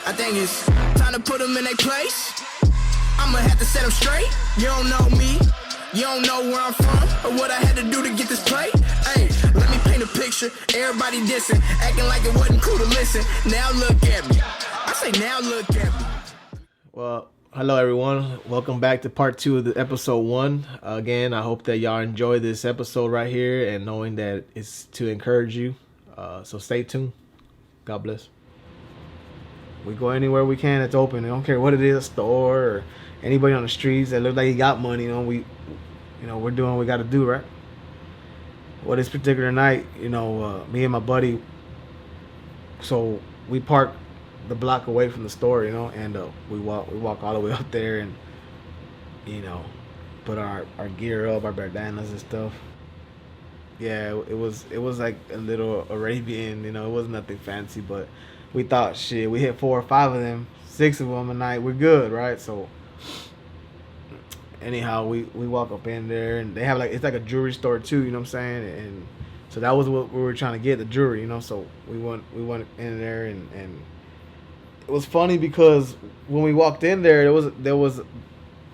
I think it's time to put them in their place. I'ma have to set them straight. You don't know me, you don't know where I'm from, or what I had to do to get this plate. Hey, let me paint a picture. Everybody dissing, acting like it wasn't cool to listen. Now look at me. I say now look at me. Well, hello everyone. Welcome back to part 2 of the episode 1. Again, I hope that y'all enjoy this episode right here and knowing that it's to encourage you. So stay tuned. God bless. We go anywhere we can. It's open. I don't care what it is, a store or anybody on the streets that look like he got money. We're doing what we got to do, right? Well, this particular night, me and my buddy, so we parked the block away from the store, and we walk all the way up there and, put our gear up, our bandanas and stuff. Yeah, it was like a little Arabian, it wasn't nothing fancy, but we thought, shit, we hit 4 or 5 of them, 6 of them a night, we're good, right? So anyhow, we walk up in there, and they have it's like a jewelry store too, you know what I'm saying? And so that was what we were trying to get, the jewelry, so we went in there, and it was funny because when we walked in there was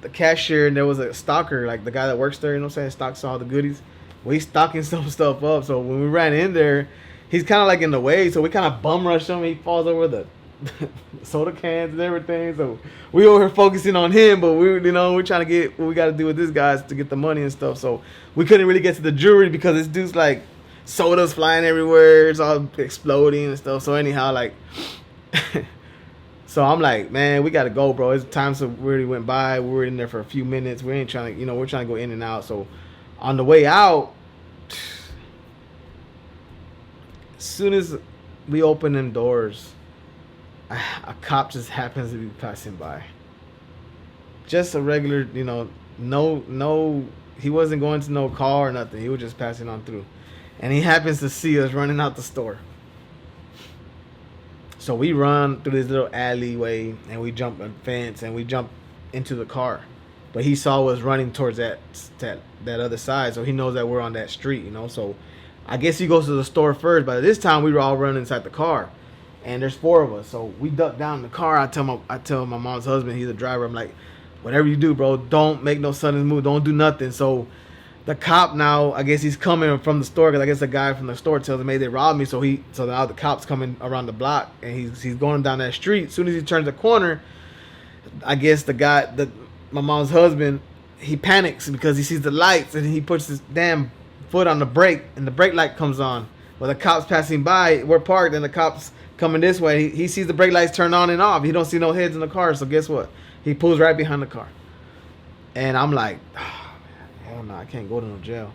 the cashier, and there was a stalker, like the guy that works there, you know what I'm saying, stocks all the goodies. Well, he's stocking some stuff up, so when we ran in there, he's kind of like in the way, so we kind of bum rushed him. He falls over the soda cans and everything, so we over here focusing on him, but we're trying to get what we got to do with this guy to get the money and stuff, so we couldn't really get to the jewelry because this dude's like sodas flying everywhere, it's all exploding and stuff. So anyhow, so I'm like, man, we got to go, bro. It's time, so we already went by. We were in there for a few minutes. We ain't trying to, we're trying to go in and out. So on the way out, as soon as we open them doors, a cop just happens to be passing by. Just a regular, no, he wasn't going to no car or nothing. He was just passing on through. And he happens to see us running out the store. So we run through this little alleyway, and we jump a fence, and we jump into the car. But he saw us running towards that other side, so he knows that we're on that street, So I guess he goes to the store first. But this time we were all running inside the car, and there's 4 of us. So we duck down in the car. I tell my mom's husband, he's the driver. I'm like, whatever you do, bro, don't make no sudden move. Don't do nothing. So the cop now, I guess he's coming from the store, because I guess the guy from the store tells him, hey, they robbed me. So now the cop's coming around the block, and he's going down that street. As soon as he turns the corner, I guess the guy, my mom's husband, he panics because he sees the lights, and he puts his damn foot on the brake, and the brake light comes on. Well, the cop's passing by, we're parked, and the cop's coming this way. He sees the brake lights turn on and off. He don't see no heads in the car, so guess what? He pulls right behind the car. And I'm like, hell no, I can't go to no jail.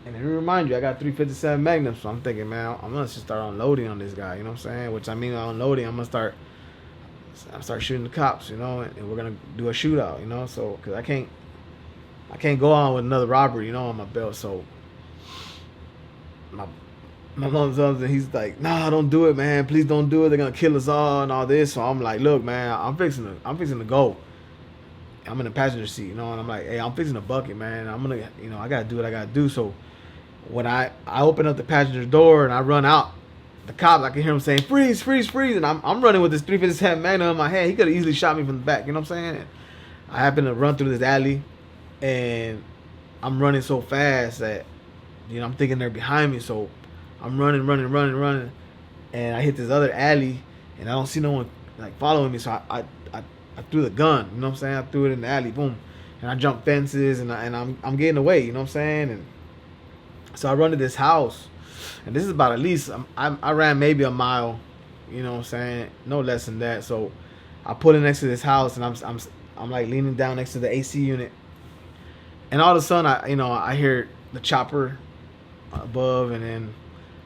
And let me remind you, I got 357 Magnums, so I'm thinking, man, I'm gonna just start unloading on this guy, you know what I'm saying? Which I mean, unloading, I'm gonna start shooting the cops, and we're gonna do a shootout, so because I can't go on with another robbery, on my belt. So my mom's husband, he's like, nah, don't do it, man, please don't do it, they're gonna kill us all and all this. So I'm like, look, man, I'm fixing to go. I'm in the passenger seat, and I'm like, hey, I'm fixing a bucket, man. I'm gonna, I gotta do what I gotta do. So when I open up the passenger door and I run out, the cops, I can hear him saying, freeze, freeze, freeze, and I'm running with this 357 Magnum in my hand. He could have easily shot me from the back, you know what I'm saying? And I happen to run through this alley, and I'm running so fast that, I'm thinking they're behind me. So I'm running, and I hit this other alley, and I don't see no one following me. So I threw the gun, you know what I'm saying? I threw it in the alley, boom, and I jumped fences, and I'm getting away, you know what I'm saying? And so I run to this house, and this is about at least I ran maybe a mile, you know what I'm saying? No less than that. So I pull in next to this house, and I'm like leaning down next to the AC unit, and all of a sudden I hear the chopper above, and then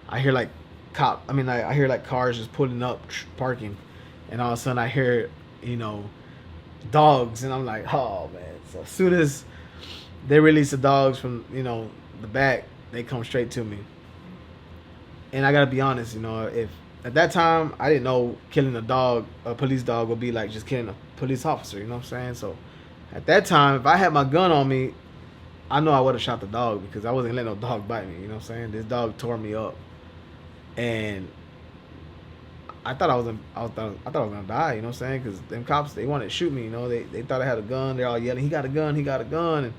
I hear I hear cars just pulling up, parking, and all of a sudden I hear dogs, and I'm like, oh man. So as soon as they release the dogs from the back, they come straight to me. And I gotta be honest, if at that time I didn't know killing a police dog would be like just killing a police officer, you know what I'm saying? So at that time, if I had my gun on me, I know I would have shot the dog, because I wasn't letting no dog bite me, you know what I'm saying? This dog tore me up, and I thought I was gonna die. You know what I'm saying? Because them cops, they wanted to shoot me. You know, they thought I had a gun. They're all yelling, "He got a gun! He got a gun!"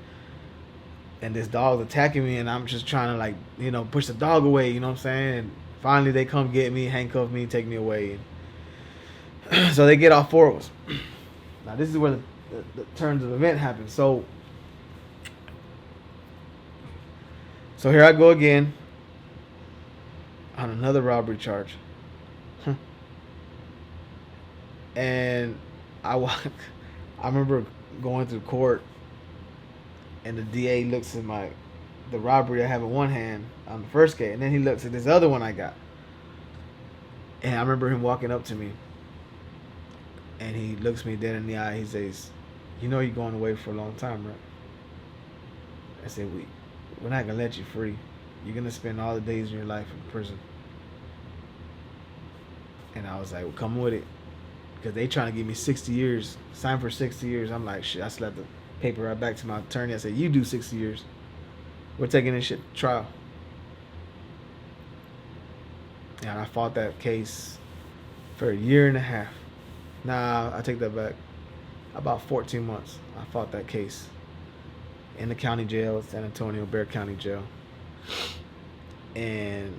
And this dog's attacking me, and I'm just trying to, like, you know, push the dog away. You know what I'm saying? And finally, they come get me, handcuff me, take me away. And so they get all four of us. Now this is where the turns of event happen. So here I go again on another robbery charge. And I remember going through court, and the DA looks at the robbery I have in one hand on the first case, and then he looks at this other one I got. And I remember him walking up to me, and he looks me dead in the eye. He says, "You know you're going away for a long time, right?" I said, "We're not gonna let you free. You're gonna spend all the days of your life in prison." And I was like, "Well, come with it," because they trying to give me 60 years, sign for 60 years. I'm like, shit. I slapped the paper right back to my attorney. I said, "You do 60 years. We're taking this shit to trial." And I fought that case for a year and a half. Nah, I take that back. About 14 months, I fought that case in the county jail, San Antonio, Bexar County Jail. And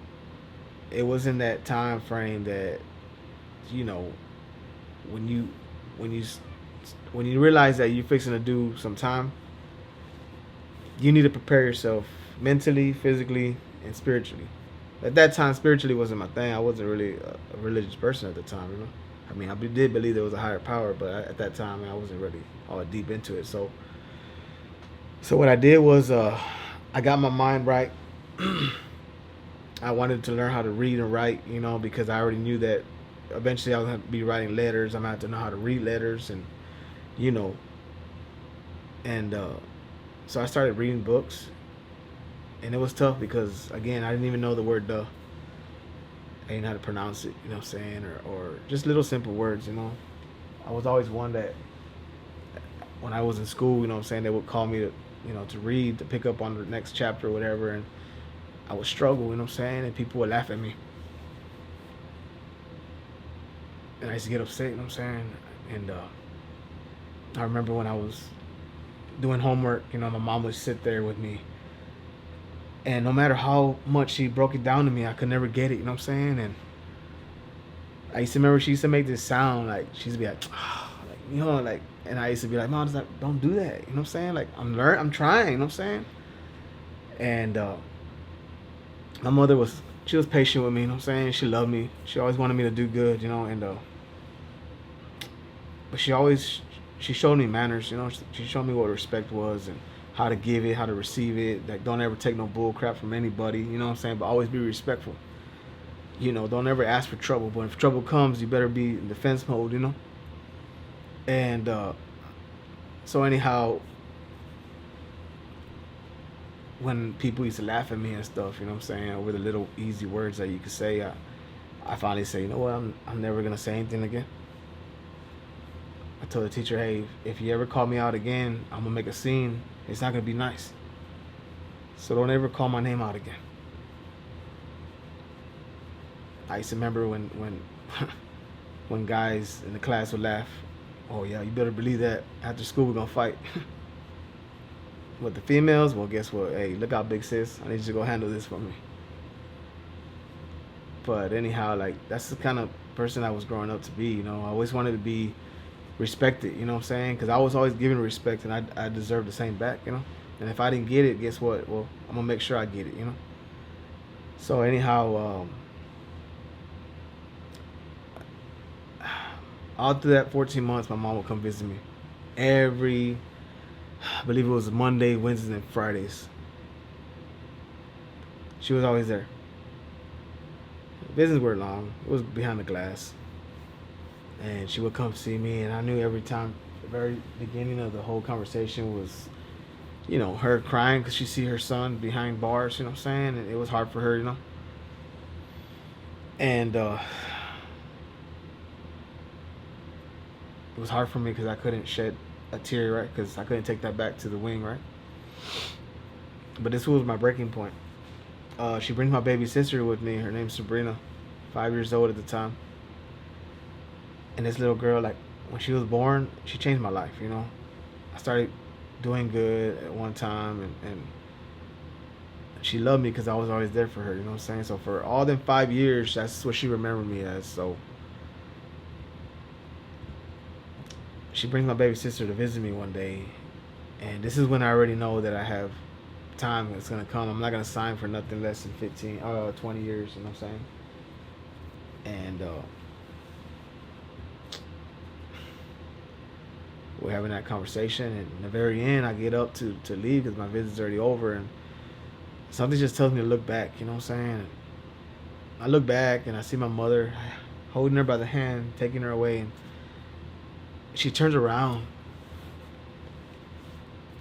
it was in that time frame that, you know, when you realize that you're fixing to do some time, you need to prepare yourself mentally, physically, and spiritually. At that time, spiritually wasn't my thing. I wasn't really a religious person at the time, you know. I mean, I did believe there was a higher power, but at that time, I wasn't really all deep into it. So what I did was, I got my mind right. I wanted to learn how to read and write, you know, because I already knew that eventually I was going to be writing letters. I'm going to have to know how to read letters, and, you know, and so I started reading books, and it was tough because, again, I didn't even know the word duh. I didn't know how to pronounce it, you know what I'm saying, or just little simple words, you know. I was always one that, when I was in school, you know what I'm saying, they would call me to, you know, to read, to pick up on the next chapter or whatever, and I would struggle, you know what I'm saying, and people would laugh at me. And I used to get upset, you know what I'm saying, and I remember when I was doing homework, you know, my mom would sit there with me, and no matter how much she broke it down to me, I could never get it, you know what I'm saying, and I used to remember she used to make this sound, like, she used to be like, oh, like, you know, like, and I used to be like, Mom, don't do that, you know what I'm saying, like, I'm trying, you know what I'm saying, and my mother she was patient with me, you know what I'm saying, she loved me, she always wanted me to do good, you know, and but she showed me manners, you know, she showed me what respect was and how to give it, how to receive it, like, don't ever take no bull crap from anybody, you know what I'm saying, but always be respectful, you know, don't ever ask for trouble, but if trouble comes, you better be in defense mode, you know, and so anyhow, when people used to laugh at me and stuff, you know what I'm saying, over the little easy words that you could say, I finally say, you know what, I'm never gonna say anything again. I told the teacher, hey, if you ever call me out again, I'm gonna make a scene. It's not gonna be nice. So don't ever call my name out again. I used to remember when when guys in the class would laugh, oh yeah, you better believe that after school we're gonna fight. With the females, well, guess what? Hey, look out, big sis. I need you to go handle this for me. But anyhow, like, that's the kind of person I was growing up to be, you know. I always wanted to be respected, you know what I'm saying? Because I was always given respect, and I deserved the same back, you know. And if I didn't get it, guess what? Well, I'm going to make sure I get it, you know. So anyhow, all through that 14 months, my mom would come visit me. I believe it was Monday, Wednesdays, and Fridays. She was always there. Business were long. It was behind the glass. And she would come see me, and I knew every time, the very beginning of the whole conversation was, you know, her crying because she see her son behind bars, you know what I'm saying? And it was hard for her, you know. And it was hard for me because I couldn't shed a tear, right? Because I couldn't take that back to the wing, right? But this was my breaking point. She brings my baby sister with me. Her name's Sabrina, 5 years old at the time. And this little girl, like, when she was born, she changed my life, you know. I started doing good at one time, and she loved me because I was always there for her, you know what I'm saying? So for all them 5 years, that's what she remembered me as. So she brings my baby sister to visit me one day, and this is when I already know that I have time that's gonna come. I'm not gonna sign for nothing less than 20 years, you know what I'm saying? And we're having that conversation, and in the very end, I get up to leave because my visit's already over, and something just tells me to look back, you know what I'm saying? And I look back, and I see my mother holding her by the hand, taking her away, and she turns around,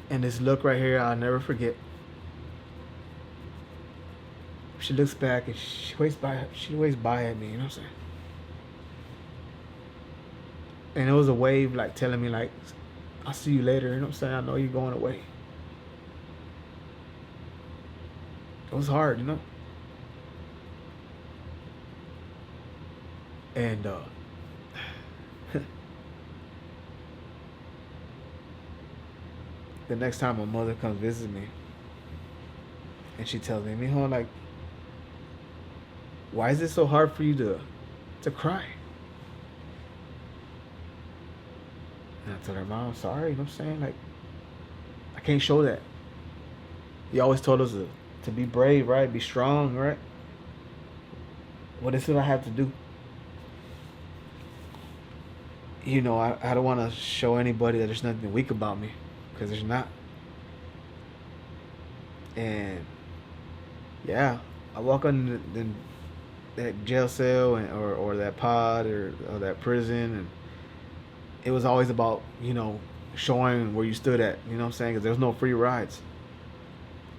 and this look right here, I'll never forget. She looks back, and she waves by at me, you know what I'm saying? And it was a wave, like, telling me, like, I'll see you later, you know what I'm saying? I know you're going away. It was hard, you know? And the next time my mother comes visit me, and she tells me, Mijo, like, why is it so hard for you to cry? And I told her, Mom, I'm sorry, you know what I'm saying? Like, I can't show that. You always told us to be brave, right? Be strong, right? Well, this is what I have to do. You know, I don't want to show anybody that there's nothing weak about me, because there's not. And yeah, I walk on that jail cell or that pod or that prison, and it was always about, you know, showing where you stood at, you know what I'm saying? Because there's no free rides.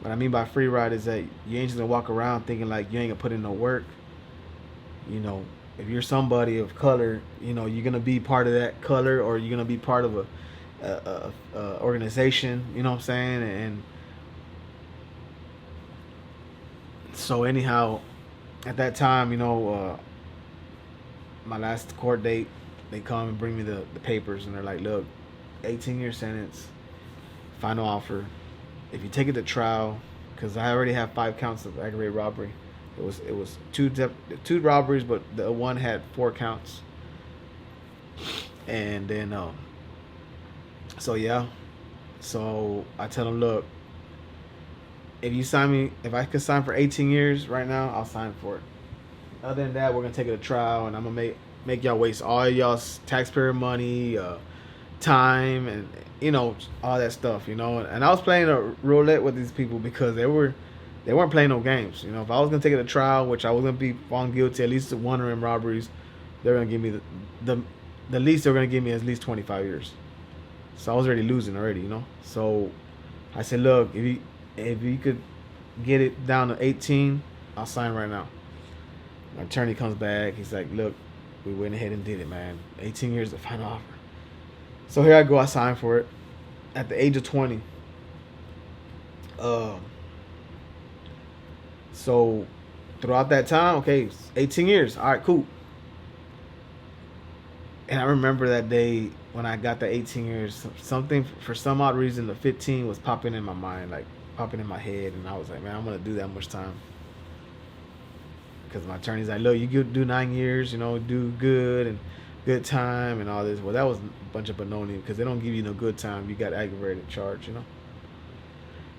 What I mean by free ride is that you ain't just gonna walk around thinking like you ain't gonna put in no work. You know, if you're somebody of color, you know, you're gonna be part of that color, or you're gonna be part of a organization, you know what I'm saying? And so anyhow, at that time, you know, my last court date, they come and bring me the papers, and they're like, look, 18-year sentence, final offer. If you take it to trial, because I already have 5 counts of aggravated robbery. It was two robberies, but the one had 4 counts. And then so yeah, so I tell them, look, if I could sign for 18 years right now, I'll sign for it. Other than that, we're gonna take it to trial, and I'm gonna make y'all waste all y'all's taxpayer money, time, and, you know, all that stuff, you know. And I was playing a roulette with these people because they weren't playing no games, you know. If I was gonna take it to trial, which I was gonna be found guilty at least of one of them robberies, they're gonna give me the least they're gonna give me is at least 25 years. So I was already losing already, you know. So I said, look, if you could get it down to 18, I'll sign right now. My attorney comes back. He's like, look, we went ahead and did it, man. 18 years, the final offer. So here I go. I signed for it at the age of 20. So throughout that time, okay, 18 years. All right, cool. And I remember that day when I got the 18 years, something, for some odd reason, the 15 was popping in my mind, like popping in my head. And I was like, man, I'm going to do that much time. Because my attorney's like, look, you could do 9 years, you know, do good and good time and all this. Well, that was a bunch of baloney, because they don't give you no good time. You got aggravated charge, you know.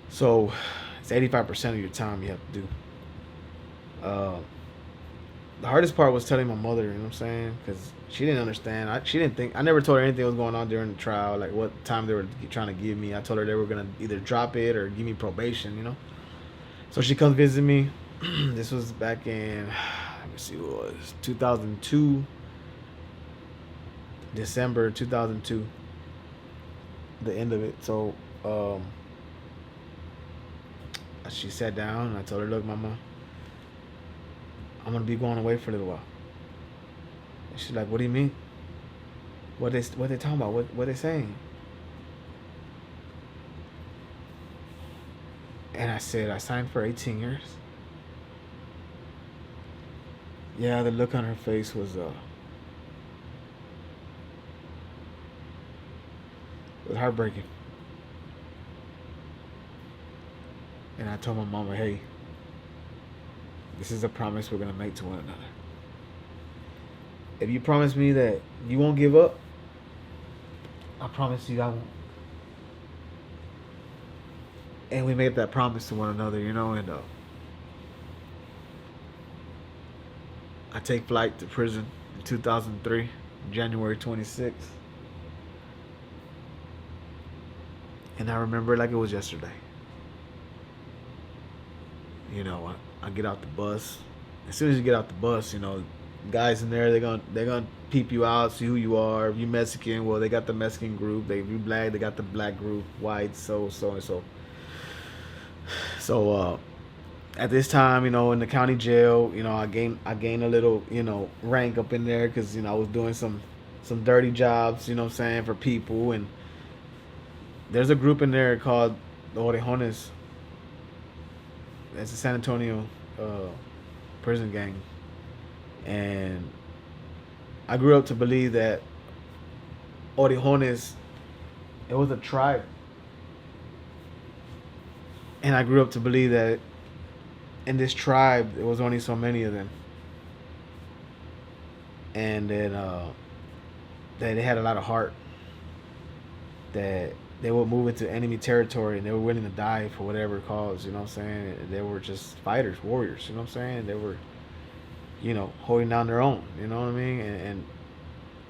So it's 85% of your time you have to do. The hardest part was telling my mother, you know what I'm saying? Because she didn't understand. She didn't think. I never told her anything was going on during the trial, like what time they were trying to give me. I told her they were going to either drop it or give me probation, you know. So she comes visit me. This was back in, let me see, what it was 2002, December 2002, the end of it. So she sat down, and I told her, look, Mama, I'm gonna be going away for a little while. And she's like, what do you mean? What they talking about? What they saying? And I said, I signed for 18 years. Yeah, the look on her face was was heartbreaking. And I told my mama, hey, this is a promise we're going to make to one another. If you promise me that you won't give up, I promise you I won't. And we made that promise to one another, you know, and I take flight to prison in 2003, January 26th. And I remember it like it was yesterday. You know, I get out the bus. As soon as you get out the bus, you know, guys in there, they're gonna peep you out, see who you are. If you Mexican, well, they got the Mexican group. If you black, they got the black group. White, so and so. So at this time, you know, in the county jail, you know, I gained a little, you know, rank up in there because, you know, I was doing some dirty jobs, you know what I'm saying, for people. And there's a group in there called the Orejones. It's a San Antonio prison gang. And I grew up to believe that Orejones, it was a tribe. And I grew up to believe that in this tribe, there was only so many of them. And then that they had a lot of heart. That they would move into enemy territory and they were willing to die for whatever cause, you know what I'm saying? They were just fighters, warriors, you know what I'm saying? They were, you know, holding down their own, you know what I mean? And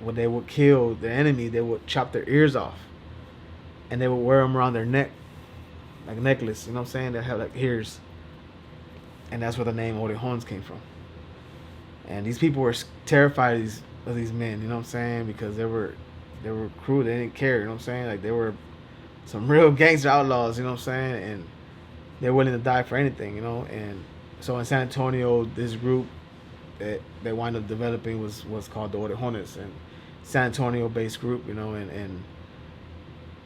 when they would kill the enemy, they would chop their ears off. And they would wear them around their neck, like a necklace, you know what I'm saying? They have like ears. And that's where the name Orejones came from. And these people were terrified of these men, you know what I'm saying? Because they were cruel, they didn't care, you know what I'm saying? Like they were some real gangster outlaws, you know what I'm saying? And they're willing to die for anything, you know? And so in San Antonio, this group that they wound up developing was called the Orejones, and San Antonio based group, you know, and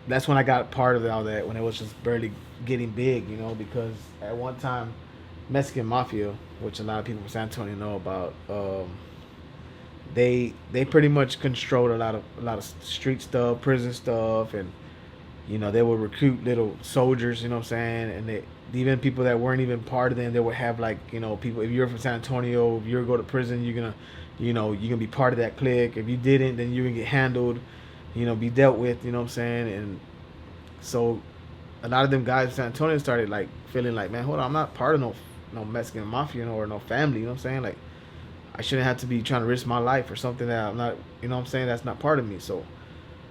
that's when I got part of all that, when it was just barely getting big, you know, because at one time Mexican mafia, which a lot of people from San Antonio know about, they pretty much controlled a lot of street stuff, prison stuff, and you know, they would recruit little soldiers, you know what I'm saying, and even people that weren't even part of them, they would have, like, you know, people, if you're from San Antonio, if you're go to prison, you're gonna, you know, you're gonna be part of that clique. If you didn't, then you're gonna get handled, you know, be dealt with, you know what I'm saying. And so a lot of them guys in San Antonio started like feeling like, man, hold on, I'm not part of no Mexican mafia, you know, or no family, you know what I'm saying. Like, I shouldn't have to be trying to risk my life for something that I'm not, you know what I'm saying, that's not part of me. So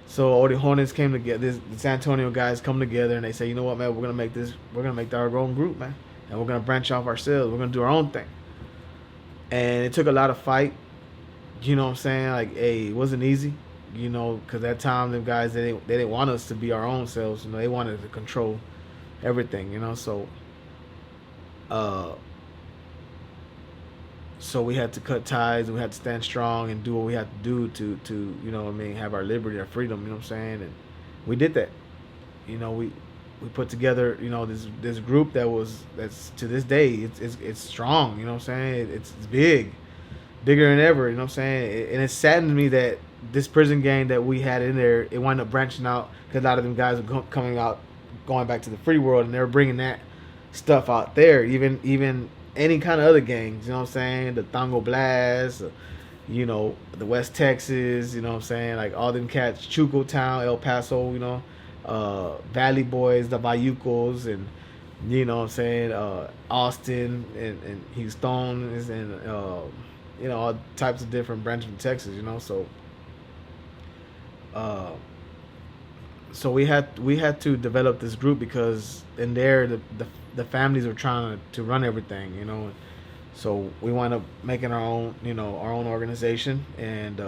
Orejones came together. The San Antonio guys come together and they say, you know what, man, we're gonna make our own group, man, and we're gonna branch off ourselves. We're gonna do our own thing. And it took a lot of fight, you know what I'm saying. Like, hey, it wasn't easy, you know, because that time them guys, they didn't want us to be our own selves. You know, they wanted to control everything, you know. So we had to cut ties, and we had to stand strong and do what we had to do to you know what I mean, have our liberty, our freedom, you know what I'm saying. And we did that. You know, we put together, you know, this group that's to this day it's strong, you know what I'm saying. It's bigger than ever, you know what I'm saying. And it saddened me that this prison gang that we had in there, it wound up branching out because a lot of them guys were coming out, going back to the free world, and they were bringing that stuff out there. Even any kind of other gangs, you know what I'm saying, the Tango Blast, you know, the West Texas, you know what I'm saying, like all them cats, Chuco Town, El Paso, you know, Valley Boys, the Bayucos, and you know what I'm saying, Austin and Houston, and you know, all types of different branches from Texas, you know. So we had to develop this group because in there the families were trying to run everything, you know. So we wound up making our own, you know, our own organization, and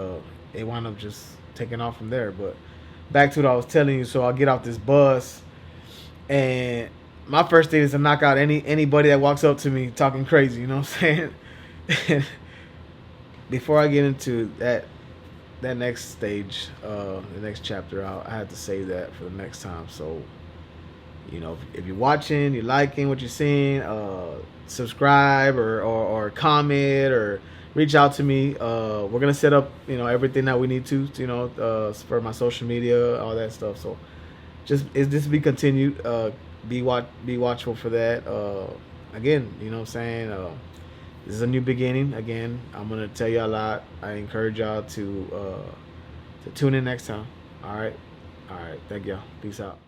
it wound up just taking off from there. But back to what I was telling you. So I get off this bus, and my first thing is to knock out anybody that walks up to me talking crazy, you know what I'm saying. Before I get into that next stage, the next chapter, I have to save that for the next time. So, you know, if you're watching, you're liking what you're seeing, subscribe or comment or reach out to me. We're gonna set up, you know, everything that we need to, you know, for my social media, all that stuff. So Is this be continued? Be watchful for that. Again, you know what I'm saying. This is a new beginning. Again, I'm gonna tell you a lot. I encourage y'all to tune in next time. All right. Thank y'all. Peace out.